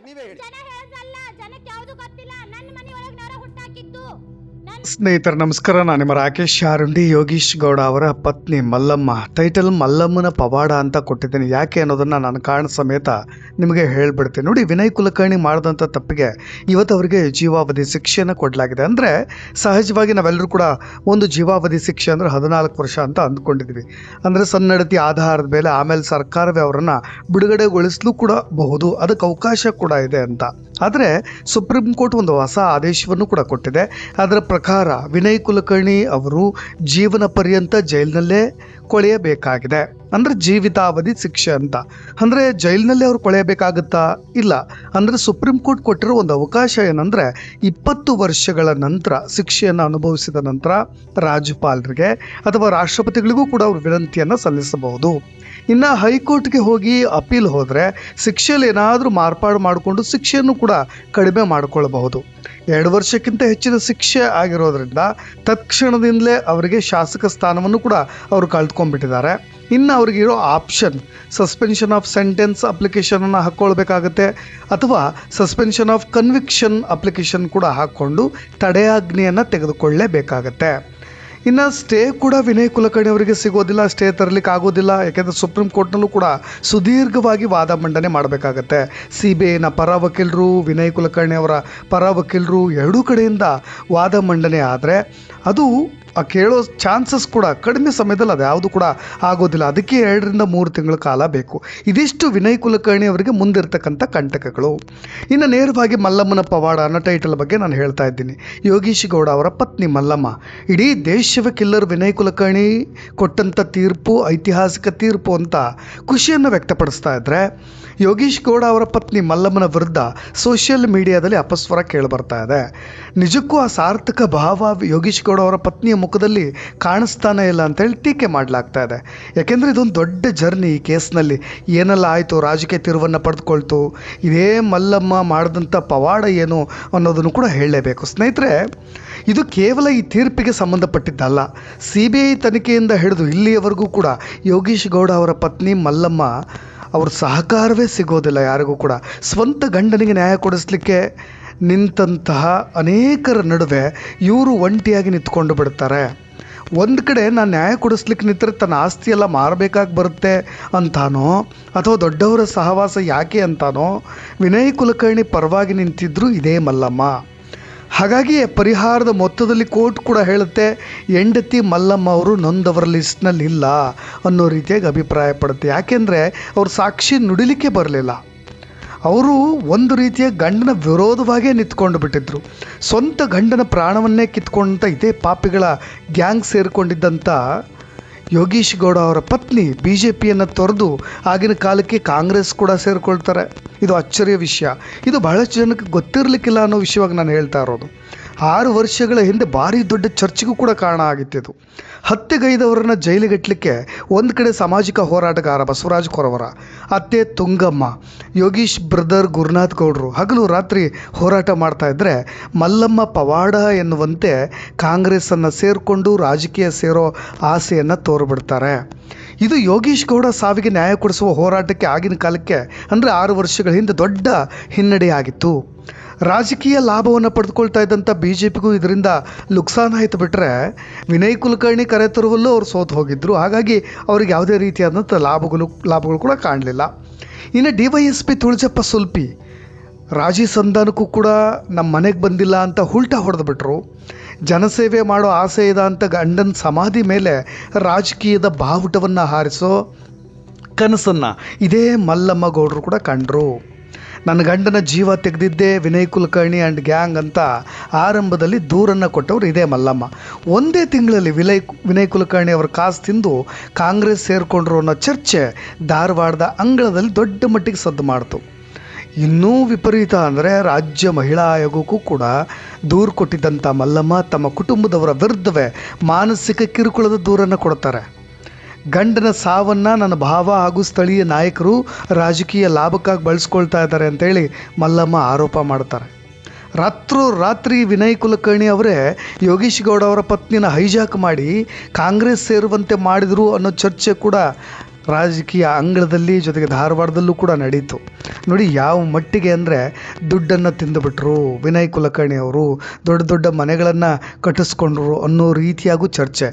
ನೀವೇ ಹೇಳಿ. ಜನ ಹೇಳದಲ್ಲ, ಜನಕ್ಕೆ ಯಾವುದು ಗೊತ್ತಿಲ್ಲ. ನನ್ನ ಮನೆ ಒಳಗೆ ನರ ಹುಟ್ಟಾಕಿದ್ದು. ಸ್ನೇಹಿತರೆ ನಮಸ್ಕಾರ. ನಾನು ನಿಮ್ಮ ರಾಕೇಶ್ ಶಾರುಂಡಿ. ಯೋಗೀಶ್ ಗೌಡ ಅವರ ಪತ್ನಿ ಮಲ್ಲಮ್ಮ. ಟೈಟಲ್ ಮಲ್ಲಮ್ಮನ ಪವಾಡ ಅಂತ ಕೊಟ್ಟಿದ್ದೀನಿ. ಯಾಕೆ ಅನ್ನೋದನ್ನು ನಾನು ಕಾರಣ ಸಮೇತ ನಿಮಗೆ ಹೇಳ್ಬಿಡ್ತೀನಿ. ನೋಡಿ, ವಿನಯ್ ಕುಲಕರ್ಣಿ ಮಾಡಿದಂಥ ತಪ್ಪಿಗೆ ಇವತ್ತು ಅವರಿಗೆ ಜೀವಾವಧಿ ಶಿಕ್ಷೆಯನ್ನು ಕೊಡಲಾಗಿದೆ. ಅಂದರೆ ಸಹಜವಾಗಿ ನಾವೆಲ್ಲರೂ ಕೂಡ ಒಂದು ಜೀವಾವಧಿ ಶಿಕ್ಷೆ ಅಂದರೆ 14 ವರ್ಷ ಅಂತ ಅಂದ್ಕೊಂಡಿದ್ವಿ. ಅಂದರೆ ಸನ್ನಡತಿ ಆಧಾರದ ಮೇಲೆ ಆಮೇಲೆ ಸರ್ಕಾರವೇ ಅವರನ್ನು ಬಿಡುಗಡೆಗೊಳಿಸಲು ಕೂಡ ಬಹುದು, ಅದಕ್ಕೆ ಅವಕಾಶ ಕೂಡ ಇದೆ ಅಂತ. ಆದರೆ ಸುಪ್ರೀಂ ಕೋರ್ಟ್ ಒಂದು ಹೊಸ ಆದೇಶವನ್ನು ಕೂಡ ಕೊಟ್ಟಿದೆ. ಅದರ ಪ್ರಕಾರ ವಿನಯ್ ಕುಲಕರ್ಣಿ ಅವರು ಜೀವನ ಪರ್ಯಂತ ಜೈಲಿನಲ್ಲೇ ಕೊಳೆಯಬೇಕಾಗಿದೆ. ಅಂದರೆ ಜೀವಿತಾವಧಿ ಶಿಕ್ಷೆ ಅಂತ. ಅಂದರೆ ಜೈಲಿನಲ್ಲೇ ಅವರು ಕೊಳೆಯಬೇಕಾಗುತ್ತಾ? ಇಲ್ಲ. ಅಂದರೆ ಸುಪ್ರೀಂ ಕೋರ್ಟ್ ಕೊಟ್ಟಿರೋ ಒಂದು ಅವಕಾಶ ಏನಂದರೆ 20 ವರ್ಷಗಳ ನಂತರ ಶಿಕ್ಷೆಯನ್ನು ಅನುಭವಿಸಿದ ನಂತರ ರಾಜ್ಯಪಾಲರಿಗೆ ಅಥವಾ ರಾಷ್ಟ್ರಪತಿಗಳಿಗೂ ಕೂಡ ಅವರು ವಿನಂತಿಯನ್ನು ಸಲ್ಲಿಸಬಹುದು. ಇನ್ನು ಹೈಕೋರ್ಟ್ಗೆ ಹೋಗಿ ಅಪೀಲ್ ಹೋದರೆ ಶಿಕ್ಷೆಯಲ್ಲಿ ಏನಾದರೂ ಮಾರ್ಪಾಡು ಮಾಡಿಕೊಂಡು ಶಿಕ್ಷೆಯನ್ನು ಕೂಡ ಕಡಿಮೆ ಮಾಡಿಕೊಳ್ಳಬಹುದು. 2 ವರ್ಷಕ್ಕಿಂತ ಹೆಚ್ಚಿನ ಶಿಕ್ಷೆ ಆಗಿರೋದ್ರಿಂದ ತತ್ಕ್ಷಣದಿಂದಲೇ ಅವರಿಗೆ ಶಾಸಕ ಸ್ಥಾನವನ್ನು ಕೂಡ ಅವರು ಕಳೆದುಕೊಂಡ್ಬಿಟ್ಟಿದ್ದಾರೆ. ಇನ್ನು ಅವರಿಗಿರೋ ಆಪ್ಷನ್ ಸಸ್ಪೆನ್ಷನ್ ಆಫ್ ಸೆಂಟೆನ್ಸ್ ಅಪ್ಲಿಕೇಶನನ್ನು ಹಾಕ್ಕೊಳ್ಬೇಕಾಗತ್ತೆ, ಅಥವಾ ಸಸ್ಪೆನ್ಷನ್ ಆಫ್ ಕನ್ವಿಕ್ಷನ್ ಅಪ್ಲಿಕೇಶನ್ ಕೂಡ ಹಾಕ್ಕೊಂಡು ತಡೆಯಾಜ್ಞೆಯನ್ನು ತೆಗೆದುಕೊಳ್ಳಲೇಬೇಕಾಗತ್ತೆ. ಇನ್ನು ಸ್ಟೇ ಕೂಡ ವಿನಯ್ ಕುಲಕರ್ಣಿ ಅವರಿಗೆ ಸಿಗೋದಿಲ್ಲ, ಸ್ಟೇ ತರಲಿಕ್ಕೆ ಆಗೋದಿಲ್ಲ. ಯಾಕೆಂದರೆ ಸುಪ್ರೀಂ ಕೋರ್ಟ್ನಲ್ಲೂ ಕೂಡ ಸುದೀರ್ಘವಾಗಿ ವಾದ ಮಂಡನೆ ಮಾಡಬೇಕಾಗತ್ತೆ. CBIನ ಪರ ವಕೀಲರು, ವಿನಯ್ ಕುಲಕರ್ಣಿ ಅವರ ಪರ ವಕೀಲರು ಎರಡೂ ಕಡೆಯಿಂದ ವಾದ ಮಂಡನೆ ಆದರೆ ಅದು ಕೇಳೋ ಚಾನ್ಸಸ್ ಕೂಡ ಕಡಿಮೆ ಸಮಯದಲ್ಲಿ ಅದು ಯಾವುದು ಕೂಡ ಆಗೋದಿಲ್ಲ. ಅದಕ್ಕೆ 2 ರಿಂದ 3 ತಿಂಗಳ ಕಾಲ ಬೇಕು. ಇದಿಷ್ಟು ವಿನಯ್ ಕುಲಕರ್ಣಿ ಅವರಿಗೆ ಮುಂದಿರ್ತಕ್ಕಂಥ ಕಂಟಕಗಳು. ಇನ್ನು ನೇರವಾಗಿ ಮಲ್ಲಮ್ಮನ ಪವಾಡ ಅನ್ನೋ ಟೈಟಲ್ ಬಗ್ಗೆ ನಾನು ಹೇಳ್ತಾ ಇದ್ದೀನಿ. ಯೋಗೀಶ್ ಗೌಡ ಅವರ ಪತ್ನಿ ಮಲ್ಲಮ್ಮ ಇಡೀ ದೇಶವೇ ಕಿಲ್ಲರ್ ವಿನಯ್ ಕುಲಕರ್ಣಿ ಕೊಟ್ಟಂಥ ತೀರ್ಪು ಐತಿಹಾಸಿಕ ತೀರ್ಪು ಅಂತ ಖುಷಿಯನ್ನು ವ್ಯಕ್ತಪಡಿಸ್ತಾ ಇದ್ದರೆ, ಯೋಗೀಶ್ ಗೌಡ ಅವರ ಪತ್ನಿ ಮಲ್ಲಮ್ಮನ ವಿರುದ್ಧ ಸೋಷಿಯಲ್ ಮೀಡಿಯಾದಲ್ಲಿ ಅಪಸ್ವರ ಕೇಳಿಬರ್ತಾ ಇದೆ. ನಿಜಕ್ಕೂ ಆ ಸಾರ್ಥಕ ಭಾವ ಯೋಗೀಶ್ ಗೌಡ ಅವರ ಪತ್ನಿಯ ಮುಖದಲ್ಲಿ ಕಾಣಿಸ್ತಾನೆ ಇಲ್ಲ ಅಂತೇಳಿ ಟೀಕೆ ಮಾಡಲಾಗ್ತಾ ಇದೆ. ಯಾಕೆಂದರೆ ಇದೊಂದು ದೊಡ್ಡ ಜರ್ನಿ. ಈ ಕೇಸ್ನಲ್ಲಿ ಏನೆಲ್ಲ ಆಯಿತು, ರಾಜಕೀಯ ತಿರುವನ್ನು ಪಡೆದುಕೊಳ್ತು, ಇದೇ ಮಲ್ಲಮ್ಮ ಮಾಡಿದಂಥ ಪವಾಡ ಏನು ಅನ್ನೋದನ್ನು ಕೂಡ ಹೇಳಲೇಬೇಕು. ಸ್ನೇಹಿತರೆ, ಇದು ಕೇವಲ ಈ ತೀರ್ಪಿಗೆ ಸಂಬಂಧಪಟ್ಟಿದ್ದಲ್ಲ. CBI ತನಿಖೆಯಿಂದ ಹಿಡಿದು ಇಲ್ಲಿಯವರೆಗೂ ಕೂಡ ಯೋಗೀಶ್ ಗೌಡ ಅವರ ಪತ್ನಿ ಮಲ್ಲಮ್ಮ ಅವ್ರ ಸಹಕಾರವೇ ಸಿಗೋದಿಲ್ಲ ಯಾರಿಗೂ ಕೂಡ. ಸ್ವಂತ ಗಂಡನಿಗೆ ನ್ಯಾಯ ಕೊಡಿಸ್ಲಿಕ್ಕೆ ನಿಂತಹ ಅನೇಕರ ನಡುವೆ ಇವರು ಒಂಟಿಯಾಗಿ ನಿಂತ್ಕೊಂಡು ಬಿಡ್ತಾರೆ. ಒಂದು ಕಡೆ ನಾನು ನ್ಯಾಯ ಕೊಡಿಸ್ಲಿಕ್ಕೆ ನಿಂತರೆ ತನ್ನ ಆಸ್ತಿಯೆಲ್ಲ ಮಾರಬೇಕಾಗಿ ಬರುತ್ತೆ ಅಂತಾನೋ, ಅಥವಾ ದೊಡ್ಡವರ ಸಹವಾಸ ಯಾಕೆ ಅಂತಾನೋ ವಿನಯ್ ಕುಲಕರ್ಣಿ ಪರವಾಗಿ ನಿಂತಿದ್ರು ಇದೇ ಮಲ್ಲಮ್ಮ. ಹಾಗಾಗಿ ಪರಿಹಾರದ ಮೊತ್ತದಲ್ಲಿ ಕೋರ್ಟ್ ಕೂಡ ಹೇಳುತ್ತೆ, ಹೆಂಡತಿ ಮಲ್ಲಮ್ಮ ಅವರು ನೊಂದವರ ಲಿಸ್ಟ್ನಲ್ಲಿ ಇಲ್ಲ ಅನ್ನೋ ರೀತಿಯಾಗಿ ಅಭಿಪ್ರಾಯ ಪಡುತ್ತೆ. ಯಾಕೆಂದರೆ ಅವರು ಸಾಕ್ಷಿ ನುಡಿಲಿಕ್ಕೆ ಬರಲಿಲ್ಲ. ಅವರು ಒಂದು ರೀತಿಯ ಗಂಡನ ವಿರೋಧವಾಗೇ ನಿಂತ್ಕೊಂಡು ಬಿಟ್ಟಿದ್ರು. ಸ್ವಂತ ಗಂಡನ ಪ್ರಾಣವನ್ನೇ ಕಿತ್ಕೊಂಡಂಥ ಇದೇ ಪಾಪಿಗಳ ಗ್ಯಾಂಗ್ ಸೇರಿಕೊಂಡಿದ್ದಂಥ ಯೋಗೀಶ್ ಗೌಡ ಅವರ ಪತ್ನಿ BJPಯನ್ನು ತೊರೆದು ಆಗಿನ ಕಾಲಕ್ಕೆ ಕಾಂಗ್ರೆಸ್ ಕೂಡ ಸೇರಿಕೊಳ್ತಾರೆ. ಇದು ಅಚ್ಚರಿಯ ವಿಷಯ. ಇದು ಬಹಳಷ್ಟು ಜನಕ್ಕೆ ಗೊತ್ತಿರಲಿಕ್ಕಿಲ್ಲ ಅನ್ನೋ ವಿಷಯವಾಗಿ ನಾನು ಹೇಳ್ತಾ ಇರೋದು. 6 ವರ್ಷಗಳ ಹಿಂದೆ ಭಾರಿ ದೊಡ್ಡ ಚರ್ಚೆಗೂ ಕೂಡ ಕಾರಣ ಆಗಿತ್ತಿದು. ಹತ್ಯೆಗೈದವರನ್ನು ಜೈಲಿಗಟ್ಟಲಿಕ್ಕೆ ಒಂದು ಕಡೆ ಸಾಮಾಜಿಕ ಹೋರಾಟಗಾರ ಬಸವರಾಜ ಕೊರವರ, ಅತ್ತೆ ತುಂಗಮ್ಮ, ಯೋಗೀಶ್ ಬ್ರದರ್ ಗುರುನಾಥ್ ಗೌಡರು ಹಗಲು ರಾತ್ರಿ ಹೋರಾಟ ಮಾಡ್ತಾ ಇದ್ದರೆ, ಮಲ್ಲಮ್ಮ ಪವಾಡ ಎನ್ನುವಂತೆ ಕಾಂಗ್ರೆಸ್ಸನ್ನು ಸೇರಿಕೊಂಡು ರಾಜಕೀಯ ಸೇರೋ ಆಸೆಯನ್ನು ತೋರ್ಬಿಡ್ತಾರೆ. ಇದು ಯೋಗೀಶ್ ಗೌಡ ಸಾವಿಗೆ ನ್ಯಾಯ ಕೊಡಿಸುವ ಹೋರಾಟಕ್ಕೆ ಆಗಿನ ಕಾಲಕ್ಕೆ ಅಂದರೆ 6 ವರ್ಷಗಳ ಹಿಂದೆ ದೊಡ್ಡ ಹಿನ್ನಡೆಯಾಗಿತ್ತು. ರಾಜಕೀಯ ಲಾಭವನ್ನು ಪಡೆದುಕೊಳ್ತಾ ಇದ್ದಂಥ BJPಗೂ ಇದರಿಂದ ನುಕ್ಸಾನ ಆಯಿತು. ಬಿಟ್ಟರೆ ವಿನಯ್ ಕುಲಕರ್ಣಿ ಕರೆ ತರುವಲ್ಲೂ ಅವ್ರು ಸೋತು ಹೋಗಿದ್ದರು. ಹಾಗಾಗಿ ಅವ್ರಿಗೆ ಯಾವುದೇ ರೀತಿಯಾದಂಥ ಲಾಭಗಳು ಕೂಡ ಕಾಣಲಿಲ್ಲ. ಇನ್ನು DYSP ತುಳಜಪ್ಪ ಸುಲ್ಪಿ ರಾಜಿ ಸಂಧಾನಕ್ಕೂ ಕೂಡ ನಮ್ಮ ಮನೆಗೆ ಬಂದಿಲ್ಲ ಅಂತ ಉಲ್ಟಾ ಹೊಡೆದುಬಿಟ್ರು. ಜನಸೇವೆ ಮಾಡೋ ಆಸೆ ಇದೆ ಅಂತ ಗಂಡನ ಸಮಾಧಿ ಮೇಲೆ ರಾಜಕೀಯದ ಬಾವುಟವನ್ನು ಹಾರಿಸೋ ಕನಸನ್ನು ಇದೇ ಮಲ್ಲಮ್ಮ ಗೌಡರು ಕೂಡ ಕಂಡರು. ನನ್ನ ಗಂಡನ ಜೀವ ತೆಗೆದಿದ್ದೇ ವಿನಯ್ ಕುಲಕರ್ಣಿ ಆ್ಯಂಡ್ ಗ್ಯಾಂಗ್ ಅಂತ ಆರಂಭದಲ್ಲಿ ದೂರನ್ನು ಕೊಟ್ಟವರು ಇದೇ ಮಲ್ಲಮ್ಮ. ಒಂದೇ ತಿಂಗಳಲ್ಲಿ ವಿನಯ್ ಕುಲಕರ್ಣಿ ಅವರ ಕಾಸು ತಿಂದು ಕಾಂಗ್ರೆಸ್ ಸೇರಿಕೊಂಡ್ರು ಅನ್ನೋ ಚರ್ಚೆ ಧಾರವಾಡದ ಅಂಗಳದಲ್ಲಿ ದೊಡ್ಡ ಮಟ್ಟಿಗೆ ಸದ್ದು ಮಾಡ್ತು. ಇನ್ನೂ ವಿಪರೀತ ಅಂದರೆ ರಾಜ್ಯ ಮಹಿಳಾ ಆಯೋಗಕ್ಕೂ ಕೂಡ ದೂರು ಕೊಟ್ಟಿದ್ದಂಥ ಮಲ್ಲಮ್ಮ ತಮ್ಮ ಕುಟುಂಬದವರ ವಿರುದ್ಧವೇ ಮಾನಸಿಕ ಕಿರುಕುಳದ ದೂರನ್ನು ಕೊಡ್ತಾರೆ. ಗಂಡನ ಸಾವನ್ನು ನನ್ನ ಭಾವ ಹಾಗೂ ಸ್ಥಳೀಯ ನಾಯಕರು ರಾಜಕೀಯ ಲಾಭಕ್ಕಾಗಿ ಬಳಸ್ಕೊಳ್ತಾ ಇದ್ದಾರೆ ಅಂತೇಳಿ ಮಲ್ಲಮ್ಮ ಆರೋಪ ಮಾಡ್ತಾರೆ. ರಾತ್ರಿ ವಿನಯ್ ಕುಲಕರ್ಣಿ ಅವರೇ ಯೋಗೀಶ್ ಗೌಡ ಅವರ ಪತ್ನಿನ ಹೈಜಾಕ್ ಮಾಡಿ ಕಾಂಗ್ರೆಸ್ ಸೇರುವಂತೆ ಮಾಡಿದರು ಅನ್ನೋ ಚರ್ಚೆ ಕೂಡ ರಾಜಕೀಯ ಅಂಗಳದಲ್ಲಿ ಜೊತೆಗೆ ಧಾರವಾಡದಲ್ಲೂ ಕೂಡ ನಡೀತು. ನೋಡಿ ಯಾವ ಮಟ್ಟಿಗೆ ಅಂದರೆ ದುಡ್ಡನ್ನು ತಿಂದುಬಿಟ್ರು ವಿನಯ್ ಕುಲಕರ್ಣಿ ಅವರು, ದೊಡ್ಡ ದೊಡ್ಡ ಮನೆಗಳನ್ನು ಕಟ್ಟಿಸ್ಕೊಂಡ್ರು ಅನ್ನೋ ರೀತಿಯಾಗೂ ಚರ್ಚೆ.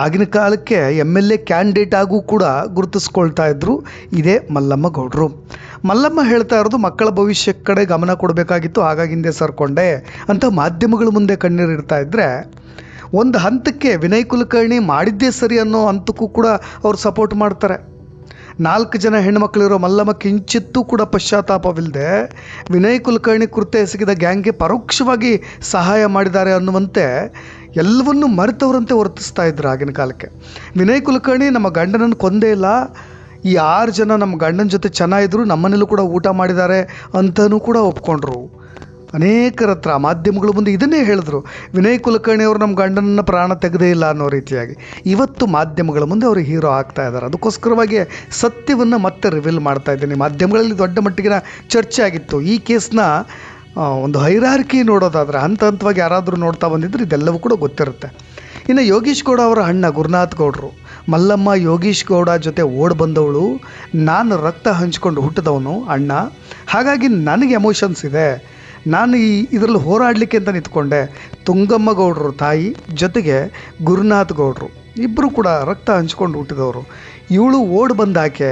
ಆಗಿನ ಕಾಲಕ್ಕೆ MLA ಕ್ಯಾಂಡಿಡೇಟ್ ಆಗೂ ಕೂಡ ಗುರುತಿಸ್ಕೊಳ್ತಾ ಇದ್ರು ಇದೇ ಮಲ್ಲಮ್ಮ ಗೌಡರು. ಮಲ್ಲಮ್ಮ ಹೇಳ್ತಾ ಇರೋದು ಮಕ್ಕಳ ಭವಿಷ್ಯ ಕಡೆ ಗಮನ ಕೊಡಬೇಕಾಗಿತ್ತು, ಹಾಗಾಗಿ ಹಿಂದೆ ಸರ್ಕೊಂಡೆ ಅಂತ ಮಾಧ್ಯಮಗಳ ಮುಂದೆ ಕಣ್ಣೀರಿಡ್ತಾ ಇದ್ದರೆ, ಒಂದು ಹಂತಕ್ಕೆ ವಿನಯ್ ಕುಲಕರ್ಣಿ ಮಾಡಿದ್ದೇ ಸರಿ ಅನ್ನೋ ಹಂತಕ್ಕೂ ಕೂಡ ಅವ್ರು ಸಪೋರ್ಟ್ ಮಾಡ್ತಾರೆ. 4 ಜನ ಹೆಣ್ಣುಮಕ್ಕಳಿರೋ ಮಲ್ಲಮ್ಮ ಕಿಂಚಿತ್ತೂ ಕೂಡ ಪಶ್ಚಾತ್ತಾಪವಿಲ್ಲದೆ ವಿನಯ್ ಕುಲಕರ್ಣಿ ಕೃತ್ಯ ಎಸಗಿದ ಗ್ಯಾಂಗ್ಗೆ ಪರೋಕ್ಷವಾಗಿ ಸಹಾಯ ಮಾಡಿದ್ದಾರೆ ಅನ್ನುವಂತೆ ಎಲ್ಲವನ್ನೂ ಮರೆತವರಂತೆ ವರ್ತಿಸ್ತಾ ಇದ್ರು ಆಗಿನ ಕಾಲಕ್ಕೆ. ವಿನಯ್ ಕುಲಕರ್ಣಿ ನಮ್ಮ ಗಂಡನನ್ನು ಕೊಂದೇ ಇಲ್ಲ, ಈ 6 ಜನ ನಮ್ಮ ಗಂಡನ ಜೊತೆ ಚೆನ್ನಾಗಿದ್ರು, ನಮ್ಮನೇಲೂ ಕೂಡ ಊಟ ಮಾಡಿದ್ದಾರೆ ಅಂತಲೂ ಕೂಡ ಒಪ್ಕೊಂಡ್ರು. ಅನೇಕರ ಹತ್ರ ಮಾಧ್ಯಮಗಳ ಮುಂದೆ ಇದನ್ನೇ ಹೇಳಿದ್ರು, ವಿನಯ್ ಕುಲಕರ್ಣಿ ಅವರು ನಮ್ಮ ಗಂಡನನ್ನು ಪ್ರಾಣ ತೆಗೆದೇ ಇಲ್ಲ ಅನ್ನೋ ರೀತಿಯಾಗಿ. ಇವತ್ತು ಮಾಧ್ಯಮಗಳ ಮುಂದೆ ಅವರು ಹೀರೋ ಆಗ್ತಾ ಇದ್ದಾರೆ. ಅದಕ್ಕೋಸ್ಕರವಾಗಿ ಸತ್ಯವನ್ನು ಮತ್ತೆ ರಿವೀಲ್ ಮಾಡ್ತಾ ಇದ್ದೀನಿ. ಮಾಧ್ಯಮಗಳಲ್ಲಿ ದೊಡ್ಡ ಮಟ್ಟಿಗಿನ ಚರ್ಚೆ ಆಗಿತ್ತು. ಈ ಕೇಸ್ನ ಒಂದು ಹೈರಾರ್ಕಿ ನೋಡೋದಾದರೆ ಹಂತ ಹಂತವಾಗಿ ಯಾರಾದರೂ ನೋಡ್ತಾ ಬಂದಿದ್ರೆ ಇದೆಲ್ಲವೂ ಕೂಡ ಗೊತ್ತಿರುತ್ತೆ. ಇನ್ನು ಯೋಗೀಶ್ ಗೌಡ ಅವರ ಅಣ್ಣ ಗುರುನಾಥ್ ಗೌಡರು, ಮಲ್ಲಮ್ಮ ಯೋಗೀಶ್ ಗೌಡ ಜೊತೆ ಓಡ್ ಬಂದವಳು, ನಾನು ರಕ್ತ ಹಂಚ್ಕೊಂಡು ಹುಟ್ಟಿದವನು ಅಣ್ಣ, ಹಾಗಾಗಿ ನನಗೆ ಎಮೋಷನ್ಸ್ ಇದೆ, ನಾನು ಇದರಲ್ಲಿ ಹೋರಾಡಲಿಕ್ಕೆ ಅಂತ ನಿಂತ್ಕೊಂಡೆ. ತುಂಗಮ್ಮ ಗೌಡರು ತಾಯಿ ಜೊತೆಗೆ ಗುರುನಾಥ್ ಗೌಡರು ಇಬ್ಬರು ಕೂಡ ರಕ್ತ ಹಂಚ್ಕೊಂಡು ಹುಟ್ಟಿದವರು. ಇವಳು ಓಡ್ ಬಂದಾಕೆ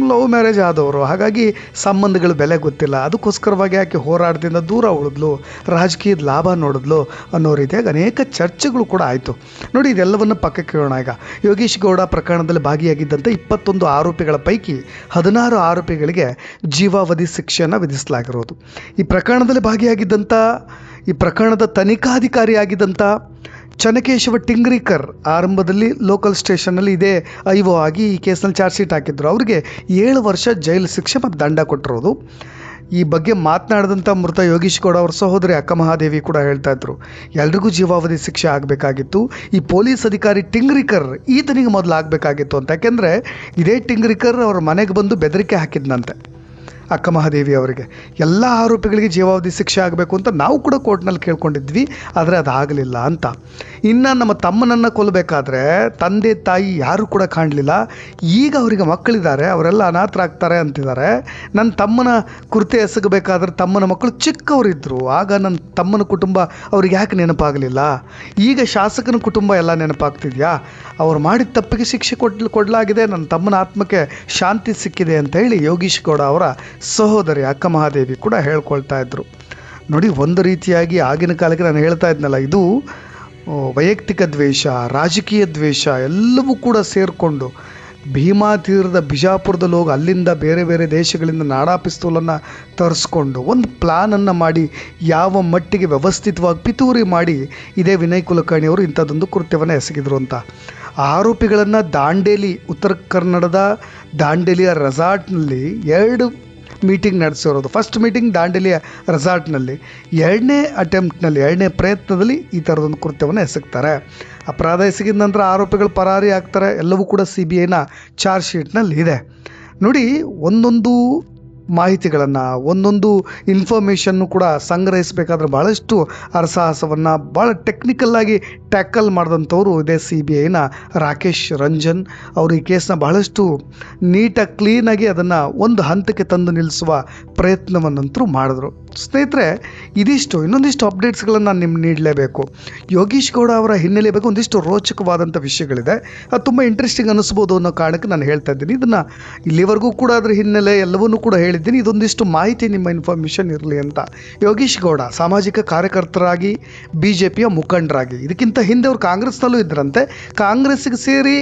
ಲವ್ ಮ್ಯಾರೇಜ್ ಆದವರು, ಹಾಗಾಗಿ ಸಂಬಂಧಗಳ ಬೆಲೆ ಗೊತ್ತಿಲ್ಲ, ಅದಕ್ಕೋಸ್ಕರವಾಗಿ ಆಕೆ ಹೋರಾಟದಿಂದ ದೂರ ಉಳಿದ್ಲು, ರಾಜಕೀಯದ ಲಾಭ ನೋಡಿದ್ಲು ಅನ್ನೋ ರೀತಿಯಾಗಿ ಅನೇಕ ಚರ್ಚೆಗಳು ಕೂಡ ಆಯಿತು. ನೋಡಿ, ಇದೆಲ್ಲವನ್ನು ಪಕ್ಕಕ್ಕೆ ಇಡೋಣ. ಈಗ ಯೋಗೀಶ್ ಗೌಡ ಪ್ರಕರಣದಲ್ಲಿ ಭಾಗಿಯಾಗಿದ್ದಂಥ 21 ಆರೋಪಿಗಳ ಪೈಕಿ 16 ಆರೋಪಿಗಳಿಗೆ ಜೀವಾವಧಿ ಶಿಕ್ಷೆಯನ್ನು ವಿಧಿಸಲಾಗಿರೋದು. ಈ ಪ್ರಕರಣದಲ್ಲಿ ಭಾಗಿಯಾಗಿದ್ದಂಥ, ಈ ಪ್ರಕರಣದ ತನಿಖಾಧಿಕಾರಿಯಾಗಿದ್ದಂಥ ಚನ್ನಕೇಶವ ಟಿಂಗ್ರಿಕರ್ ಆರಂಭದಲ್ಲಿ ಲೋಕಲ್ ಸ್ಟೇಷನ್ನಲ್ಲಿ ಇದೇ IO ಆಗಿ ಈ ಕೇಸ್ನಲ್ಲಿ ಚಾರ್ಜ್ ಶೀಟ್ ಹಾಕಿದ್ರು. ಅವರಿಗೆ 7 ವರ್ಷ ಜೈಲು ಶಿಕ್ಷೆ ಮತ್ತು ದಂಡ ಕೊಟ್ಟಿರೋದು. ಈ ಬಗ್ಗೆ ಮಾತನಾಡಿದಂಥ ಮೃತ ಯೋಗೀಶ್ ಗೌಡ ಅವರ ಸಹೋದರಿ ಅಕ್ಕ ಮಹಾದೇವಿ ಕೂಡ ಹೇಳ್ತಾ ಇದ್ರು, ಎಲ್ರಿಗೂ ಜೀವಾವಧಿ ಶಿಕ್ಷೆ ಆಗಬೇಕಾಗಿತ್ತು, ಈ ಪೊಲೀಸ್ ಅಧಿಕಾರಿ ಟಿಂಗ್ರಿಕರ್ ಈತನಿಗೆ ಮೊದಲು ಆಗಬೇಕಾಗಿತ್ತು ಅಂತ. ಯಾಕೆಂದರೆ ಇದೇ ಟಿಂಗ್ರಿಕರ್ ಅವ್ರ ಮನೆಗೆ ಬಂದು ಬೆದರಿಕೆ ಹಾಕಿದ್ನಂತೆ ಅಕ್ಕ ಮಹಾದೇವಿ ಅವರಿಗೆ. ಎಲ್ಲ ಆರೋಪಿಗಳಿಗೆ ಜೀವಾವಧಿ ಶಿಕ್ಷೆ ಆಗಬೇಕು ಅಂತ ನಾವು ಕೂಡ ಕೋರ್ಟ್ನಲ್ಲಿ ಕೇಳ್ಕೊಂಡಿದ್ವಿ, ಆದರೆ ಅದಾಗಲಿಲ್ಲ ಅಂತ. ಇನ್ನು ನಮ್ಮ ತಮ್ಮನನ್ನು ಕೊಲ್ಲಬೇಕಾದ್ರೆ ತಂದೆ ತಾಯಿ ಯಾರೂ ಕೂಡ ಕಾಣಲಿಲ್ಲ, ಈಗ ಅವರಿಗೆ ಮಕ್ಕಳಿದ್ದಾರೆ, ಅವರೆಲ್ಲ ಅನಾಥರಾಗ್ತಾರೆ ಅಂತಿದ್ದಾರೆ. ನನ್ನ ತಮ್ಮನ ಕೃತ್ಯ ಎಸಗಬೇಕಾದ್ರೆ ತಮ್ಮನ ಮಕ್ಕಳು ಚಿಕ್ಕವರಿದ್ದರು, ಆಗ ನನ್ನ ತಮ್ಮನ ಕುಟುಂಬ ಅವ್ರಿಗೆ ಯಾಕೆ ನೆನಪಾಗಲಿಲ್ಲ, ಈಗ ಶಾಸಕನ ಕುಟುಂಬ ಎಲ್ಲ ನೆನಪಾಗ್ತಿದೆಯಾ, ಅವ್ರು ಮಾಡಿದ ತಪ್ಪಿಗೆ ಶಿಕ್ಷೆ ಕೊಡಲಾಗಿದೆ, ನನ್ನ ತಮ್ಮನ ಆತ್ಮಕ್ಕೆ ಶಾಂತಿ ಸಿಕ್ಕಿದೆ ಅಂತ ಹೇಳಿ ಯೋಗೀಶ್ ಗೌಡ ಅವರ ಸಹೋದರಿ ಅಕ್ಕ ಮಹಾದೇವಿ ಕೂಡ ಹೇಳ್ಕೊಳ್ತಾ ಇದ್ರು. ನೋಡಿ, ಒಂದು ರೀತಿಯಾಗಿ ಆಗಿನ ಕಾಲಕ್ಕೆ ನಾನು ಹೇಳ್ತಾ ಇದ್ನಲ್ಲ, ಇದು ವೈಯಕ್ತಿಕ ದ್ವೇಷ, ರಾಜಕೀಯ ದ್ವೇಷ ಎಲ್ಲವೂ ಕೂಡ ಸೇರಿಕೊಂಡು ಭೀಮಾ ತೀರದ ಬಿಜಾಪುರದಲ್ಲಿ ಹೋಗಿ ಅಲ್ಲಿಂದ ಬೇರೆ ಬೇರೆ ದೇಶಗಳಿಂದ ನಾಡಾ ಪಿಸ್ತೂಲನ್ನು ತರಿಸ್ಕೊಂಡು ಒಂದು ಪ್ಲಾನನ್ನು ಮಾಡಿ ಯಾವ ಮಟ್ಟಿಗೆ ವ್ಯವಸ್ಥಿತವಾಗಿ ಪಿತೂರಿ ಮಾಡಿ ಇದೇ ವಿನಯ್ ಕುಲಕರ್ಣಿ ಅವರು ಇಂಥದ್ದೊಂದು ಕೃತ್ಯವನ್ನು ಎಸಗಿದ್ರು ಅಂತ. ಆರೋಪಿಗಳನ್ನು ದಾಂಡೇಲಿ, ಉತ್ತರ ಕನ್ನಡದ ದಾಂಡೇಲಿಯ ರೆಸಾರ್ಟ್ನಲ್ಲಿ 2 ಮೀಟಿಂಗ್ ನಡೆಸಿರೋದು. ಫಸ್ಟ್ ಮೀಟಿಂಗ್ ದಾಂಡೇಲಿಯ ರೆಸಾರ್ಟ್ನಲ್ಲಿ, 2ನೇ ಅಟೆಂಪ್ಟ್ನಲ್ಲಿ, 2ನೇ ಪ್ರಯತ್ನದಲ್ಲಿ ಈ ಥರದೊಂದು ಕೃತ್ಯವನ್ನು ಎಸಗ್ತಾರೆ. ಅಪರಾಧ ಎಸಗಿದ ನಂತರ ಆರೋಪಿಗಳು ಪರಾರಿ ಆಗ್ತಾರೆ. ಎಲ್ಲವೂ ಕೂಡ CBIನ ಚಾರ್ಜ್ ಶೀಟ್ನಲ್ಲಿ ಇದೆ. ನೋಡಿ, ಒಂದೊಂದು ಮಾಹಿತಿಗಳನ್ನು, ಒಂದೊಂದು ಇನ್ಫಾರ್ಮೇಷನ್ನು ಕೂಡ ಸಂಗ್ರಹಿಸಬೇಕಾದ್ರೆ ಭಾಳಷ್ಟು ಅರಸಾಹಸವನ್ನು ಭಾಳ ಟೆಕ್ನಿಕಲ್ಲಾಗಿ ಟ್ಯಾಕಲ್ ಮಾಡಿದಂಥವ್ರು ಇದೇ CBIನ ರಾಕೇಶ್ ರಂಜನ್ ಅವರು. ಈ ಕೇಸನ್ನ ಬಹಳಷ್ಟು ನೀಟಾಗಿ ಕ್ಲೀನಾಗಿ ಅದನ್ನು ಒಂದು ಹಂತಕ್ಕೆ ತಂದು ನಿಲ್ಲಿಸುವ ಪ್ರಯತ್ನವನ್ನಂತರೂ ಮಾಡಿದ್ರು. ಸ್ನೇಹಿತರೆ, ಇನ್ನೊಂದಿಷ್ಟು ಅಪ್ಡೇಟ್ಸ್ಗಳನ್ನು ನಾನು ನಿಮ್ಗೆ ನೀಡಲೇಬೇಕು. ಯೋಗೀಶ್ ಗೌಡ ಅವರ ಹಿನ್ನೆಲೆ ಬಗ್ಗೆ ಒಂದಿಷ್ಟು ರೋಚಕವಾದಂಥ ವಿಷಯಗಳಿದೆ, ಅದು ತುಂಬ ಇಂಟ್ರೆಸ್ಟಿಂಗ್ ಅನ್ನಿಸ್ಬೋದು ಅನ್ನೋ ಕಾರಣಕ್ಕೆ ನಾನು ಹೇಳ್ತಾ ಇದ್ದೀನಿ. ಇದನ್ನು ಇಲ್ಲಿವರೆಗೂ ಕೂಡ ಅದರ ಹಿನ್ನೆಲೆ ಎಲ್ಲವನ್ನೂ ಕೂಡ ಹೇಳಿದ್ದೀನಿ. ಇದೊಂದಿಷ್ಟು ಮಾಹಿತಿ ನಿಮ್ಮ ಇನ್ಫಾರ್ಮೇಷನ್ ಇರಲಿ ಅಂತ. ಯೋಗೀಶ್ ಗೌಡ ಸಾಮಾಜಿಕ ಕಾರ್ಯಕರ್ತರಾಗಿ, BJPಯ ಮುಖಂಡರಾಗಿ, ಇದಕ್ಕಿಂತ ಹಿಂದೆ ಅವರು ಕಾಂಗ್ರೆಸ್ನಲ್ಲೂ ಇದ್ದರಂತೆ. ಕಾಂಗ್ರೆಸ್ಸಿಗೆ ಸೇರಿ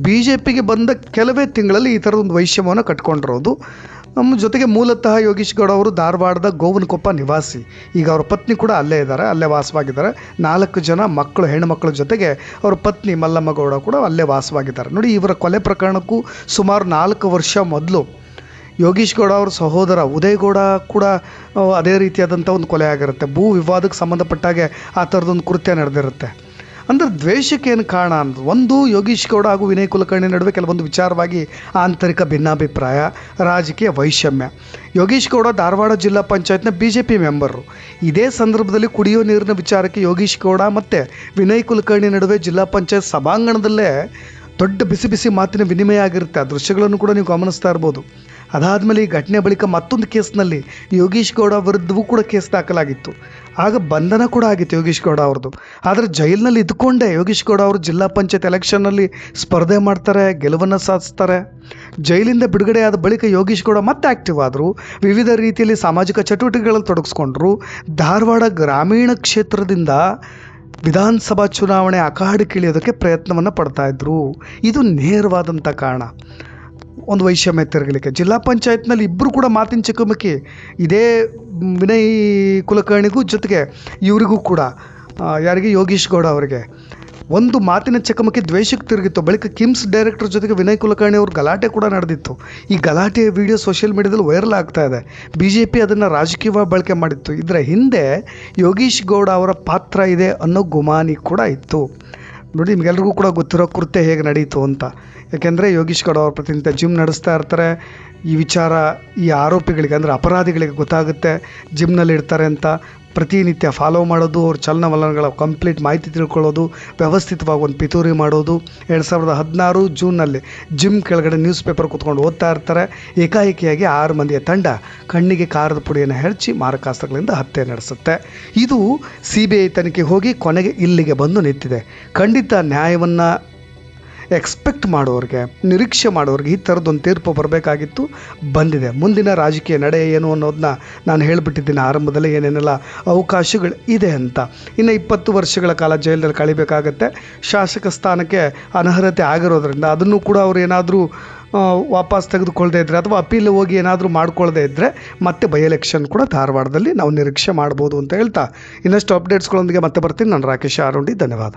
BJPಗೆ ಬಂದ ಕೆಲವೇ ತಿಂಗಳಲ್ಲಿ ಈ ಥರದೊಂದು ವೈಷಮ್ಯವನ್ನು ಕಟ್ಕೊಂಡಿರೋದು. ನಮ್ಮ ಜೊತೆಗೆ ಮೂಲತಃ ಯೋಗೀಶ್ ಗೌಡ ಅವರು ಧಾರವಾಡದ ಗೋವನಕೊಪ್ಪ ನಿವಾಸಿ. ಈಗ ಅವರ ಪತ್ನಿ ಕೂಡ ಅಲ್ಲೇ ಇದ್ದಾರೆ, ಅಲ್ಲೇ ವಾಸವಾಗಿದ್ದಾರೆ. 4 ಜನ ಮಕ್ಕಳು, ಹೆಣ್ಣು ಮಕ್ಕಳ ಜೊತೆಗೆ ಅವರ ಪತ್ನಿ ಮಲ್ಲಮ್ಮ ಗೌಡ ಕೂಡ ಅಲ್ಲೇ ವಾಸವಾಗಿದ್ದಾರೆ. ನೋಡಿ, ಇವರ ಕೊಲೆ ಪ್ರಕರಣಕ್ಕೂ ಸುಮಾರು 4 ವರ್ಷ ಮೊದಲು ಯೋಗೀಶ್ ಗೌಡ ಅವರ ಸಹೋದರ ಉದಯ್ ಗೌಡ ಕೂಡ ಅದೇ ರೀತಿಯಾದಂಥ ಒಂದು ಕೊಲೆ ಆಗಿರುತ್ತೆ. ಭೂ ವಿವಾದಕ್ಕೆ ಸಂಬಂಧಪಟ್ಟಾಗೆ ಆ ಥರದೊಂದು ಕೃತ್ಯ ನಡೆದಿರುತ್ತೆ. ಅಂದರೆ ದ್ವೇಷಕ್ಕೆ ಏನು ಕಾರಣ ಅನ್ನೋದು ಒಂದು, ಯೋಗೀಶ್ ಗೌಡ ಹಾಗೂ ವಿನಯ್ ಕುಲಕರ್ಣಿ ನಡುವೆ ಕೆಲವೊಂದು ವಿಚಾರವಾಗಿ ಆಂತರಿಕ ಭಿನ್ನಾಭಿಪ್ರಾಯ, ರಾಜಕೀಯ ವೈಷಮ್ಯ. ಯೋಗೀಶ್ ಗೌಡ ಧಾರವಾಡ ಜಿಲ್ಲಾ ಪಂಚಾಯತ್ನ BJP ಮೆಂಬರು. ಇದೇ ಸಂದರ್ಭದಲ್ಲಿ ಕುಡಿಯೋ ನೀರಿನ ವಿಚಾರಕ್ಕೆ ಯೋಗೀಶ್ ಗೌಡ ಮತ್ತು ವಿನಯ್ ಕುಲಕರ್ಣಿ ನಡುವೆ ಜಿಲ್ಲಾ ಪಂಚಾಯತ್ ಸಭಾಂಗಣದಲ್ಲೇ ದೊಡ್ಡ ಬಿಸಿ ಬಿಸಿ ಮಾತಿನ ವಿನಿಮಯ ಆಗಿರುತ್ತೆ. ಆ ದೃಶ್ಯಗಳನ್ನು ಕೂಡ ನೀವು ಗಮನಿಸ್ತಾ ಇರ್ಬೋದು. ಅದಾದಮೇಲೆ ಈ ಘಟನೆ ಬಳಿಕ ಮತ್ತೊಂದು ಕೇಸ್ನಲ್ಲಿ ಯೋಗೀಶ್ ಗೌಡ ವಿರುದ್ಧವೂ ಕೂಡ ಕೇಸ್ ದಾಖಲಾಗಿತ್ತು. ಆಗ ಬಂಧನ ಕೂಡ ಆಗಿತ್ತು ಯೋಗೀಶ್ ಗೌಡ ಅವ್ರದ್ದು. ಆದರೆ ಜೈಲಿನಲ್ಲಿ ಇದ್ದುಕೊಂಡೇ ಯೋಗೀಶ್ ಗೌಡ ಅವರು ಜಿಲ್ಲಾ ಪಂಚಾಯತ್ ಎಲೆಕ್ಷನ್ನಲ್ಲಿ ಸ್ಪರ್ಧೆ ಮಾಡ್ತಾರೆ, ಗೆಲುವನ್ನು ಸಾಧಿಸ್ತಾರೆ. ಜೈಲಿಂದ ಬಿಡುಗಡೆ ಆದ ಬಳಿಕ ಯೋಗೀಶ್ ಗೌಡ ಮತ್ತೆ ಆ್ಯಕ್ಟಿವ್ ಆದರು. ವಿವಿಧ ರೀತಿಯಲ್ಲಿ ಸಾಮಾಜಿಕ ಚಟುವಟಿಕೆಗಳಲ್ಲಿ ತೊಡಗಿಸ್ಕೊಂಡ್ರು. ಧಾರವಾಡ ಗ್ರಾಮೀಣ ಕ್ಷೇತ್ರದಿಂದ ವಿಧಾನಸಭಾ ಚುನಾವಣೆ ಅಖಾಡಕ್ಕಿಳಿಯೋದಕ್ಕೆ ಪ್ರಯತ್ನವನ್ನು ಪಡ್ತಾ ಇದ್ರು. ಇದು ನೇರವಾದಂಥ ಕಾರಣ, ಒಂದು ವೈಷಮ್ಯ ತಿರುಗಲಿಕ್ಕೆ. ಜಿಲ್ಲಾ ಪಂಚಾಯತ್ನಲ್ಲಿ ಇಬ್ಬರು ಕೂಡ ಮಾತಿನ ಚಕಮಕಿ. ಇದೇ ವಿನಯ್ ಕುಲಕರ್ಣಿಗೂ ಜೊತೆಗೆ ಇವರಿಗೂ ಕೂಡ ಯಾರಿಗೆ ಯೋಗೀಶ್ ಗೌಡ ಅವರಿಗೆ ಒಂದು ಮಾತಿನ ಚಕಮಕಿ ದ್ವೇಷಕ್ಕೆ ತಿರುಗಿತ್ತು. ಬಳಿಕ ಕಿಮ್ಸ್ ಡೈರೆಕ್ಟರ್ ಜೊತೆಗೆ ವಿನಯ್ ಕುಲಕರ್ಣಿ ಅವ್ರ ಗಲಾಟೆ ಕೂಡ ನಡೆದಿತ್ತು. ಈ ಗಲಾಟೆಯ ವಿಡಿಯೋ ಸೋಷಿಯಲ್ ಮೀಡಿಯಾದಲ್ಲಿ ವೈರಲ್ ಆಗ್ತಾ ಇದೆ. BJP ಅದನ್ನು ರಾಜಕೀಯವಾಗಿ ಬಳಕೆ ಮಾಡಿತ್ತು. ಇದರ ಹಿಂದೆ ಯೋಗೀಶ್ ಗೌಡ ಅವರ ಪಾತ್ರ ಇದೆ ಅನ್ನೋ ಗುಮಾನಿ ಕೂಡ ಇತ್ತು. ನೋಡಿ, ನಿಮಗೆಲ್ರಿಗೂ ಕೂಡ ಗೊತ್ತಿರೋ ಕೃತ್ಯ ಹೇಗೆ ನಡೀತು ಅಂತ. ಯಾಕೆಂದರೆ ಯೋಗೀಶ್ ಗೌಡ ಅವ್ರ ಪ್ರತಿನಿತ್ಯ ಜಿಮ್ ನಡೆಸ್ತಾ ಇರ್ತಾರೆ. ಈ ವಿಚಾರ ಈ ಆರೋಪಿಗಳಿಗೆ ಅಂದರೆ ಅಪರಾಧಿಗಳಿಗೆ ಗೊತ್ತಾಗುತ್ತೆ ಜಿಮ್ನಲ್ಲಿ ಇರ್ತಾರೆ ಅಂತ. ಪ್ರತಿನಿತ್ಯ ಫಾಲೋ ಮಾಡೋದು, ಅವ್ರ ಚಲನವಲನಗಳ ಕಂಪ್ಲೀಟ್ ಮಾಹಿತಿ ತಿಳ್ಕೊಳ್ಳೋದು, ವ್ಯವಸ್ಥಿತವಾಗಿ ಒಂದು ಪಿತೂರಿ ಮಾಡೋದು. 2016 ಜೂನ್ನಲ್ಲಿ ಜಿಮ್ ಕೆಳಗಡೆ ನ್ಯೂಸ್ ಪೇಪರ್ ಕೂತ್ಕೊಂಡು ಓದ್ತಾ ಇರ್ತಾರೆ. ಏಕಾಏಕಿಯಾಗಿ 6 ಮಂದಿಯ ತಂಡ ಕಣ್ಣಿಗೆ ಕಾರದ ಪುಡಿಯನ್ನು ಹೆರಚಿ ಮಾರಕಾಸ್ತ್ರಗಳಿಂದ ಹತ್ಯೆ ನಡೆಸುತ್ತೆ. ಇದು CBI ತನಿಖೆ ಹೋಗಿ ಕೊನೆಗೆ ಇಲ್ಲಿಗೆ ಬಂದು ನಿಂತಿದೆ. ಖಂಡಿತ ನ್ಯಾಯವನ್ನು ಎಕ್ಸ್ಪೆಕ್ಟ್ ಮಾಡೋರಿಗೆ, ನಿರೀಕ್ಷೆ ಮಾಡೋರಿಗೆ ಈ ಥರದ್ದೊಂದು ತೀರ್ಪು ಬರಬೇಕಾಗಿತ್ತು, ಬಂದಿದೆ. ಮುಂದಿನ ರಾಜಕೀಯ ನಡೆ ಏನು ಅನ್ನೋದನ್ನ ನಾನು ಹೇಳಿಬಿಟ್ಟಿದ್ದೀನಿ ಆರಂಭದಲ್ಲಿ, ಏನೇನೆಲ್ಲ ಅವಕಾಶಗಳು ಇದೆ ಅಂತ. ಇನ್ನು 20 ವರ್ಷಗಳ ಕಾಲ ಜೈಲಲ್ಲಿ ಕಳಿಬೇಕಾಗತ್ತೆ. ಶಾಸಕ ಸ್ಥಾನಕ್ಕೆ ಅನರ್ಹತೆ ಆಗಿರೋದ್ರಿಂದ ಅದನ್ನು ಕೂಡ ಅವ್ರು ಏನಾದರೂ ವಾಪಸ್ ತೆಗೆದುಕೊಳ್ಳದೆ ಇದ್ದರೆ ಅಥವಾ ಅಪೀಲ್ ಹೋಗಿ ಏನಾದರೂ ಮಾಡ್ಕೊಳ್ಳದೆ ಇದ್ದರೆ ಮತ್ತೆ ಬೈ ಎಲೆಕ್ಷನ್ ಕೂಡ ಧಾರವಾಡದಲ್ಲಿ ನಾವು ನಿರೀಕ್ಷೆ ಮಾಡ್ಬೋದು ಅಂತ ಹೇಳ್ತಾ ಇನ್ನಷ್ಟು ಅಪ್ಡೇಟ್ಸ್ಗಳೊಂದಿಗೆ ಮತ್ತೆ ಬರ್ತೀನಿ. ನಾನು ರಾಕೇಶ್ ಆರುಂಡಿ. ಧನ್ಯವಾದ.